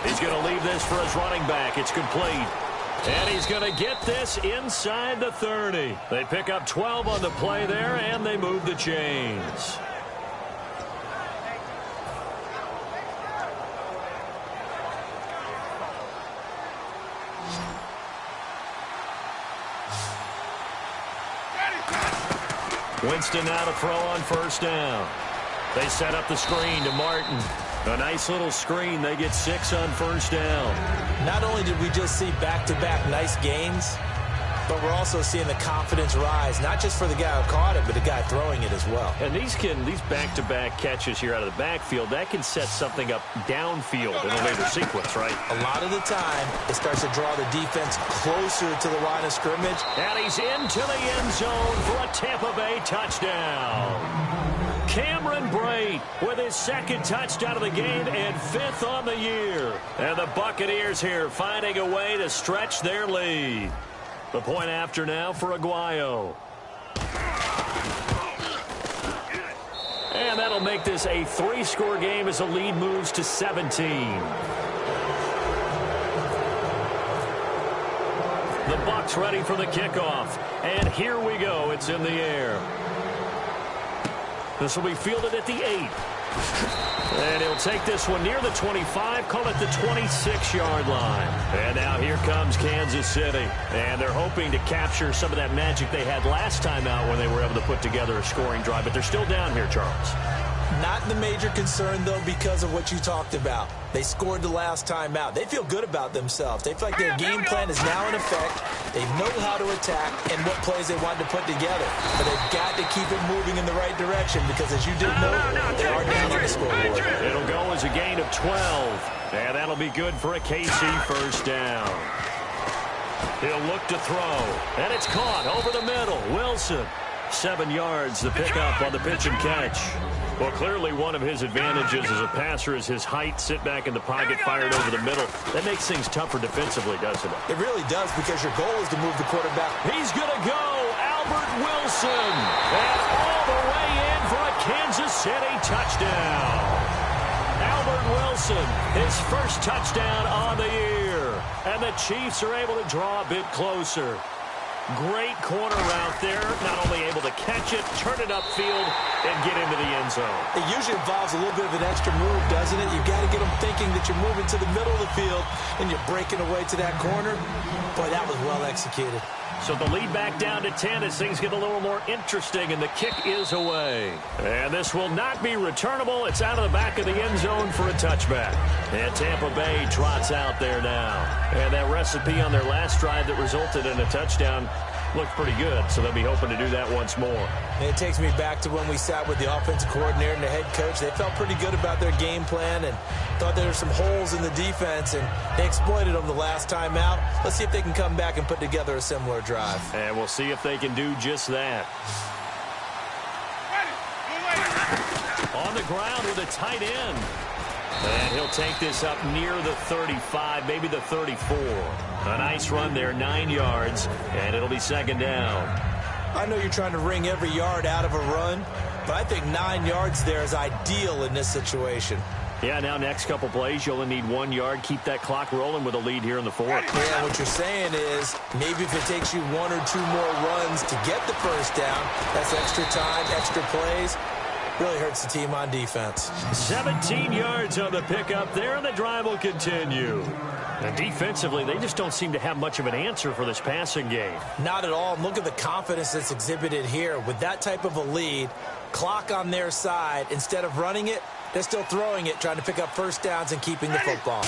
He's going to leave this for his running back. It's complete. And he's going to get this inside the 30. They pick up 12 on the play there, and they move the chains. Winston now to throw on first down. They set up the screen to Martin. A nice little screen. They get 6 on first down. Not only did we just see back-to-back nice gains, but we're also seeing the confidence rise, not just for the guy who caught it, but the guy throwing it as well. And these back-to-back catches here out of the backfield, that can set something up downfield in a later sequence, right? A lot of the time, it starts to draw the defense closer to the line of scrimmage. And he's into the end zone for a Tampa Bay touchdown. Cameron Brate with his second touchdown of the game and 5th on the year. And the Buccaneers here finding a way to stretch their lead. The point after now for Aguayo. And that'll make this a 3-score game as the lead moves to 17. The Bucs ready for the kickoff. And here we go. It's in the air. This will be fielded at the 8. And he'll take this one near the 25, call it the 26-yard line. And now here comes Kansas City. And they're hoping to capture some of that magic they had last time out when they were able to put together a scoring drive. But they're still down here, Charles. Not the major concern, though, because of what you talked about. They scored the last time out. They feel good about themselves. They feel like their game plan is now in effect. They know how to attack and what plays they want to put together. But they've got to keep it moving in the right direction because, as you did know, they are down on the scoreboard. It'll go as a gain of 12. And that'll be good for a KC first down. He'll look to throw. And it's caught over the middle. Wilson, 7 yards, the pickup on the pitch and catch. Well, clearly one of his advantages as a passer is his height, sit back in the pocket, fired over the middle. That makes things tougher defensively, doesn't it? It really does, because your goal is to move the quarterback. He's going to go, Albert Wilson. And all the way in for a Kansas City touchdown. Albert Wilson, his first touchdown on the year. And the Chiefs are able to draw a bit closer. Great corner route there. Not only able to catch it, turn it upfield, and get into the end zone. It usually involves a little bit of an extra move, doesn't it? You've got to get them thinking that you're moving to the middle of the field and you're breaking away to that corner. Boy, that was well executed. So the lead back down to 10 as things get a little more interesting, and the kick is away. And this will not be returnable. It's out of the back of the end zone for a touchback. And Tampa Bay trots out there now. And that recipe on their last drive that resulted in a touchdown looked pretty good, so they'll be hoping to do that once more. And it takes me back to when we sat with the offensive coordinator and the head coach. They felt pretty good about their game plan and thought there were some holes in the defense, and they exploited them the last time out. Let's see if they can come back and put together a similar drive. And we'll see if they can do just that. On the ground with a tight end. And he'll take this up near the 35, maybe the 34. A nice run there, 9 yards, and it'll be second down. I know you're trying to wring every yard out of a run, but I think 9 yards there is ideal in this situation. Yeah, now next couple plays, you'll only need 1 yard. Keep that clock rolling with a lead here in the fourth. Yeah, what you're saying is maybe if it takes you 1 or 2 more runs to get the first down, that's extra time, extra plays. Really hurts the team on defense. 17 yards on the pickup there, and the drive will continue. And defensively, they just don't seem to have much of an answer for this passing game. Not at all. And look at the confidence that's exhibited here. With that type of a lead, clock on their side, instead of running it, they're still throwing it, trying to pick up first downs and keeping the football.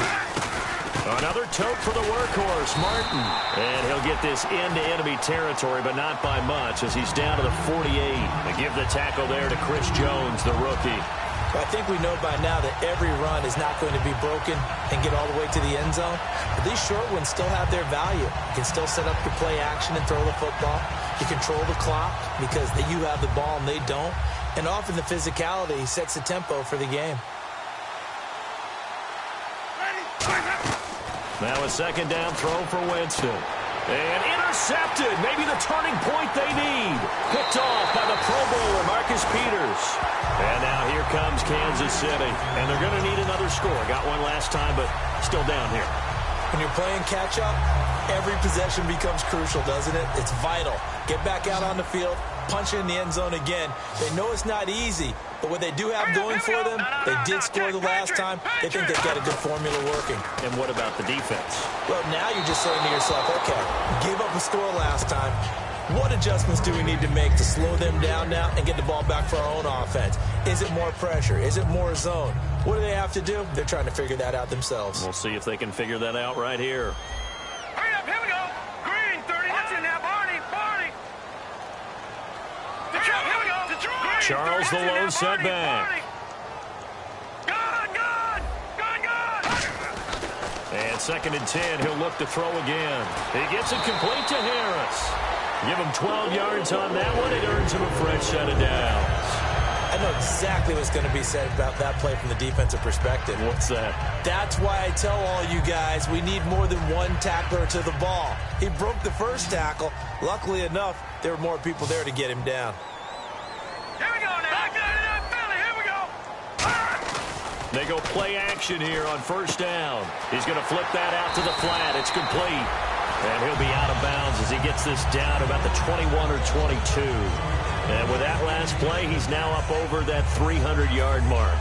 Another tote for the workhorse, Martin. And he'll get this into enemy territory, but not by much, as he's down to the 48. They give the tackle there to Chris Jones, the rookie. I think we know by now that every run is not going to be broken and get all the way to the end zone. But these short ones still have their value. You can still set up your play action and throw the football. You control the clock because you have the ball and they don't. And often the physicality sets the tempo for the game. Now a second down throw for Winston. And intercepted. Maybe the turning point they need. Picked off by the Pro Bowler, Marcus Peters. And now here comes Kansas City. And they're going to need another score. Got one last time, but still down here. When you're playing catch-up, every possession becomes crucial, doesn't it? It's vital. Get back out on the field, punch it in the end zone again. They know it's not easy, but what they do have going for them, they did score the last time. They think they've got a good formula working. And what about the defense? Well, now you're just saying to yourself, okay, gave up a score last time. What adjustments do we need to make to slow them down now and get the ball back for our own offense? Is it more pressure? Is it more zone? What do they have to do? They're trying to figure that out themselves. We'll see if they can figure that out right here. Hurry up, here we go. Green, 30. Watch it now, Barney. Detroit, here we go. Detroit. Charles, the lone setback. And second and 10, he'll look to throw again. He gets it complete to Harris. Give him 12 yards on that one. It earns him a fresh set of downs. I know exactly what's going to be said about that play from the defensive perspective. What's that? That's why I tell all you guys we need more than one tackler to the ball. He broke the first tackle. Luckily enough, there were more people there to get him down. Here we go now. Back down to that Philly. Here we go. They go play action here on first down. He's going to flip that out to the flat. It's complete. And he'll be out of bounds as he gets this down about the 21 or 22. And with that last play, he's now up over that 300-yard mark.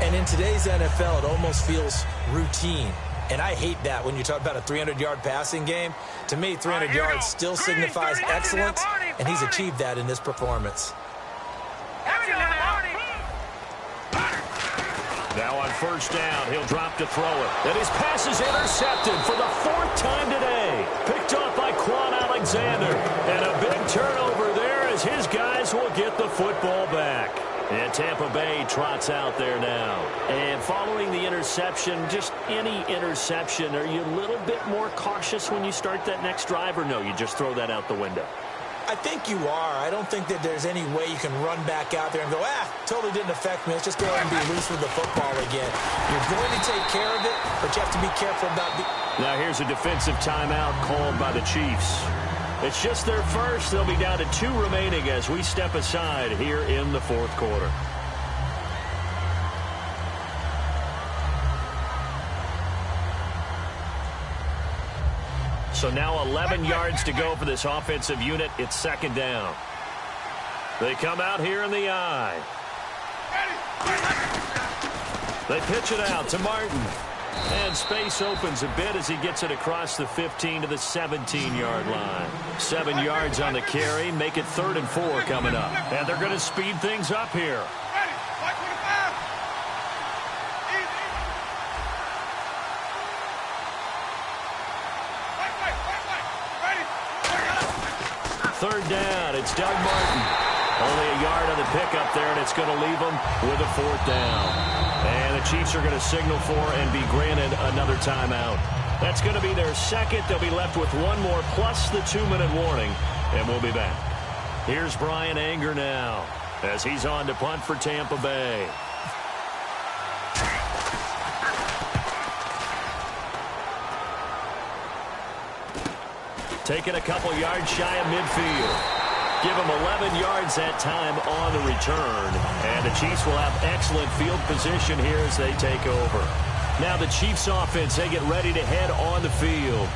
And in today's NFL, it almost feels routine. And I hate that when you talk about a 300-yard passing game. To me, 300 yards still signifies excellence, and he's achieved that in this performance. Now on first down, he'll drop to throw it. And his pass is intercepted for the fourth time today. Picked off by Quan Alexander. And a big turnover there as his guys will get the football back. And Tampa Bay trots out there now. And following the interception, just any interception, are you a little bit more cautious when you start that next drive, or no, you just throw that out the window? I think you are. I don't think that there's any way you can run back out there and go, totally didn't affect me. Let's just go ahead and be loose with the football again. You're going to take care of it, but you have to be careful about Now here's a defensive timeout called by the Chiefs. It's just their first. They'll be down to 2 remaining as we step aside here in the fourth quarter. So now 11 yards to go for this offensive unit. It's second down. They come out here in the eye. They pitch it out to Martin. And space opens a bit as he gets it across the 15 to the 17-yard line. 7 yards on the carry. Make it 3rd and 4 coming up. And they're going to speed things up here. Third down, it's Doug Martin. Only a yard on the pickup there, and it's going to leave them with a 4th down. And the Chiefs are going to signal for and be granted another timeout. That's going to be their second. They'll be left with one more plus the 2-minute warning, and we'll be back. Here's Brian Anger now as he's on to punt for Tampa Bay. Taking a couple yards shy of midfield. Give him 11 yards that time on the return. And the Chiefs will have excellent field position here as they take over. Now the Chiefs offense, they get ready to head on the field.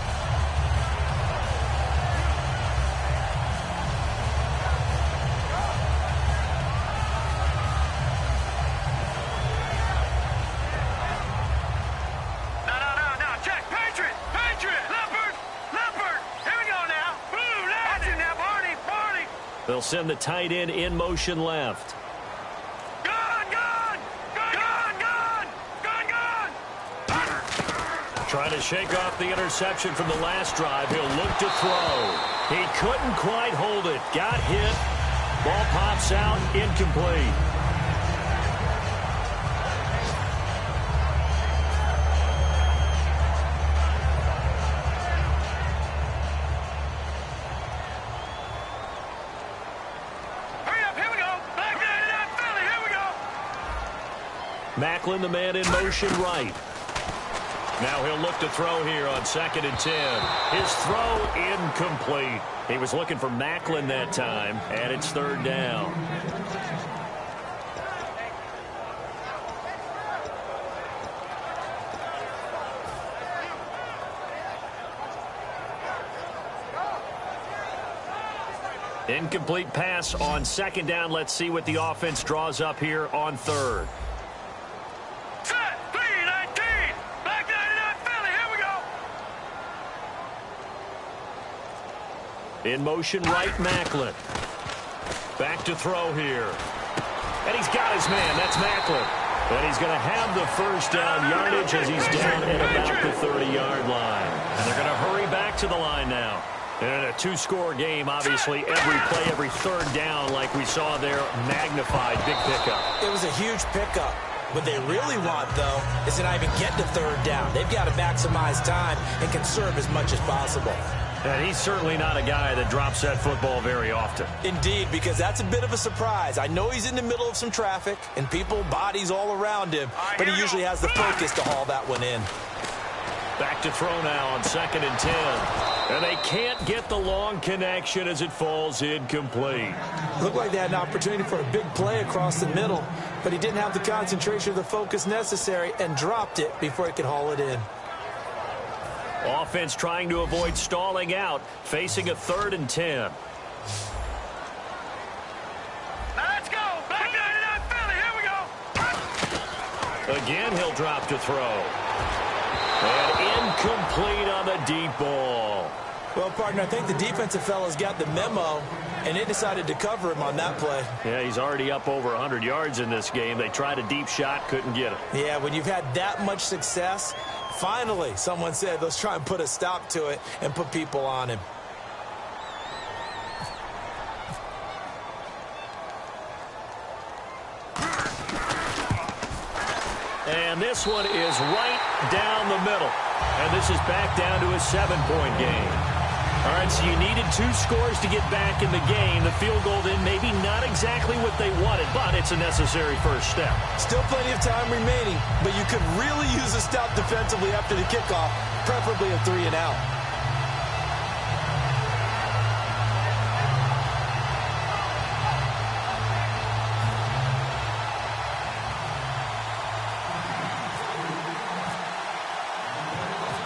They'll send the tight end in motion left. Trying to shake off the interception from the last drive. He'll look to throw. He couldn't quite hold it. Got hit. Ball pops out. Incomplete. Macklin, the man in motion right. Now he'll look to throw here on 2nd and 10. His throw incomplete. He was looking for Macklin that time, and it's 3rd down. Incomplete pass on 2nd down. Let's see what the offense draws up here on 3rd. In motion right, Macklin. Back to throw here. And he's got his man. That's Macklin. And he's going to have the 1st down yardage as he's down at about the 30-yard line. And they're going to hurry back to the line now. And in a 2-score game, obviously, every play, every 3rd down, like we saw there, magnified. Big pickup. It was a huge pickup. What they really want, though, is to not even get to 3rd down. They've got to maximize time and conserve as much as possible. And he's certainly not a guy that drops that football very often. Indeed, because that's a bit of a surprise. I know he's in the middle of some traffic and people, bodies all around him, but he usually has the focus to haul that one in. Back to throw now on 2nd and 10. And they can't get the long connection as it falls incomplete. Looked like they had an opportunity for a big play across the middle, but he didn't have the concentration or the focus necessary and dropped it before he could haul it in. Offense trying to avoid stalling out, facing a 3rd and 10. Now let's go. Back 99 Philly. Here we go. Again, he'll drop to throw. And incomplete on the deep ball. Well, partner, I think the defensive fellas got the memo, and they decided to cover him on that play. Yeah, he's already up over 100 yards in this game. They tried a deep shot, couldn't get it. Yeah, when you've had that much success, finally someone said, let's try and put a stop to it and put people on him. And this one is right down the middle. And this is back down to a 7-point game. All right, so you needed 2 scores to get back in the game. The field goal then maybe not exactly what they wanted, but it's a necessary first step. Still plenty of time remaining, but you could really use a stop defensively after the kickoff, preferably a 3-and-out.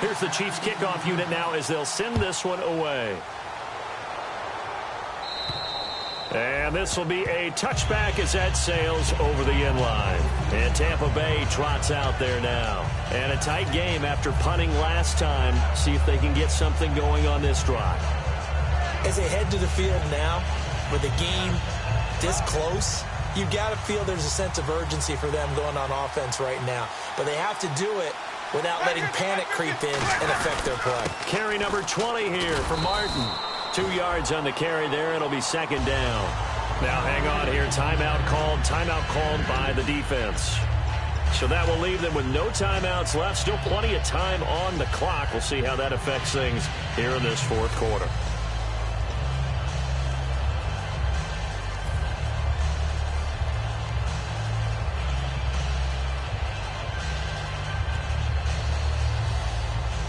Here's the Chiefs kickoff unit now as they'll send this one away. And this will be a touchback as that sails over the end line. And Tampa Bay trots out there now. And a tight game after punting last time. See if they can get something going on this drive. As they head to the field now, with the game this close, you've got to feel there's a sense of urgency for them going on offense right now. But they have to do it without letting panic creep in and affect their play. Carry number 20 here for Martin. 2 yards on the carry there. It'll be 2nd down. Now hang on here. Timeout called by the defense. So that will leave them with no timeouts left. Still plenty of time on the clock. We'll see how that affects things here in this 4th quarter.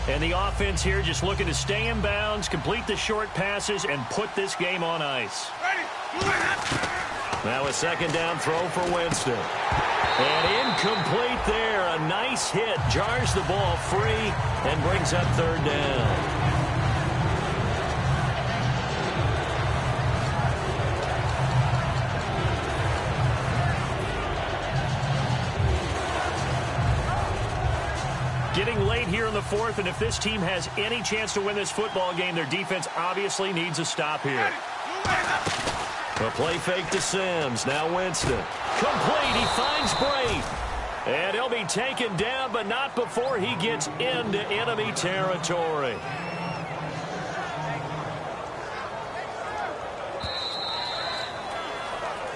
And the offense here just looking to stay in bounds, complete the short passes, and put this game on ice. Now a 2nd down throw for Winston. And incomplete there. A nice hit. Jars the ball free and brings up 3rd down. Getting late here in the 4th, and if this team has any chance to win this football game, their defense obviously needs a stop here. A play fake to Sims. Now Winston. Complete. He finds Brate. And he'll be taken down, but not before he gets into enemy territory.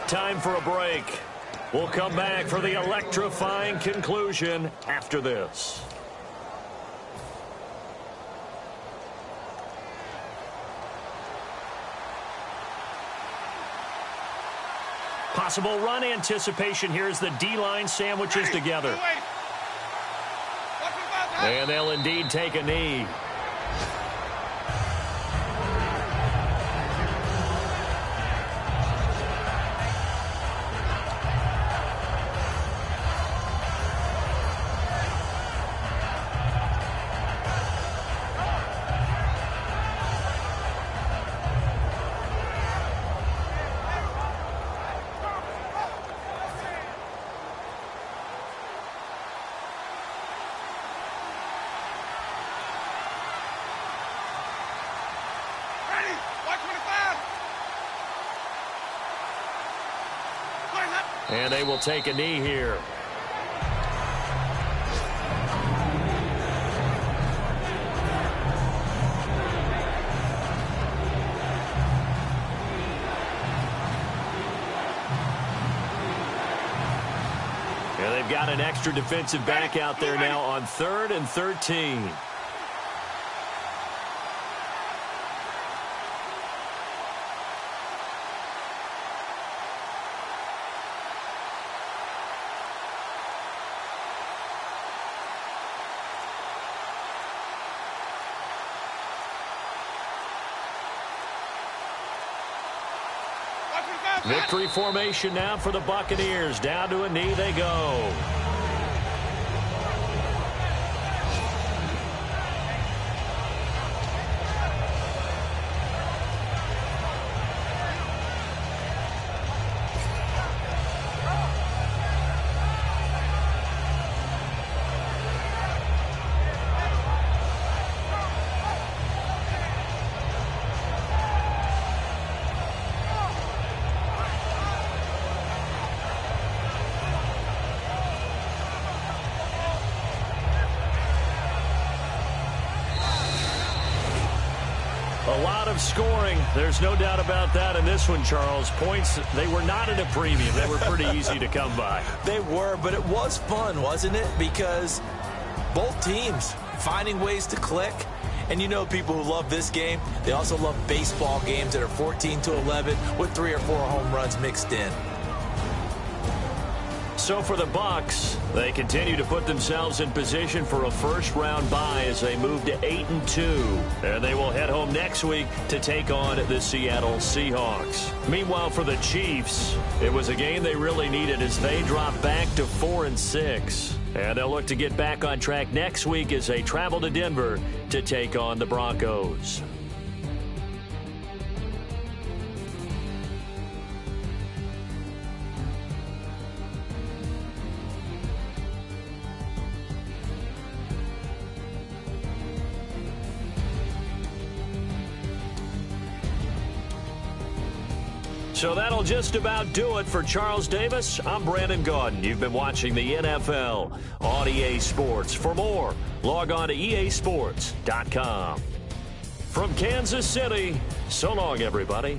Time for a break. We'll come back for the electrifying conclusion after this. Possible run anticipation here as the D-line sandwiches together. And they'll indeed take a knee. And they will take a knee here. And they've got an extra defensive back out there now on 3rd and 13. Victory formation now for the Buccaneers. Down to a knee they go. A lot of scoring. There's no doubt about that in this one, Charles. Points, they were not at a premium. They were pretty easy to come by. They were, but it was fun, wasn't it? Because both teams finding ways to click. And you know people who love this game, they also love baseball games that are 14-11 with 3 or 4 home runs mixed in. So for the Bucs, they continue to put themselves in position for a first-round bye as they move to 8-2. And they will head home next week to take on the Seattle Seahawks. Meanwhile, for the Chiefs, it was a game they really needed as they drop back to 4-6. And they'll look to get back on track next week as they travel to Denver to take on the Broncos. So that'll just about do it for Charles Davis. I'm Brandon Gaudin. You've been watching the NFL on EA Sports. For more, log on to easports.com. From Kansas City, so long, everybody.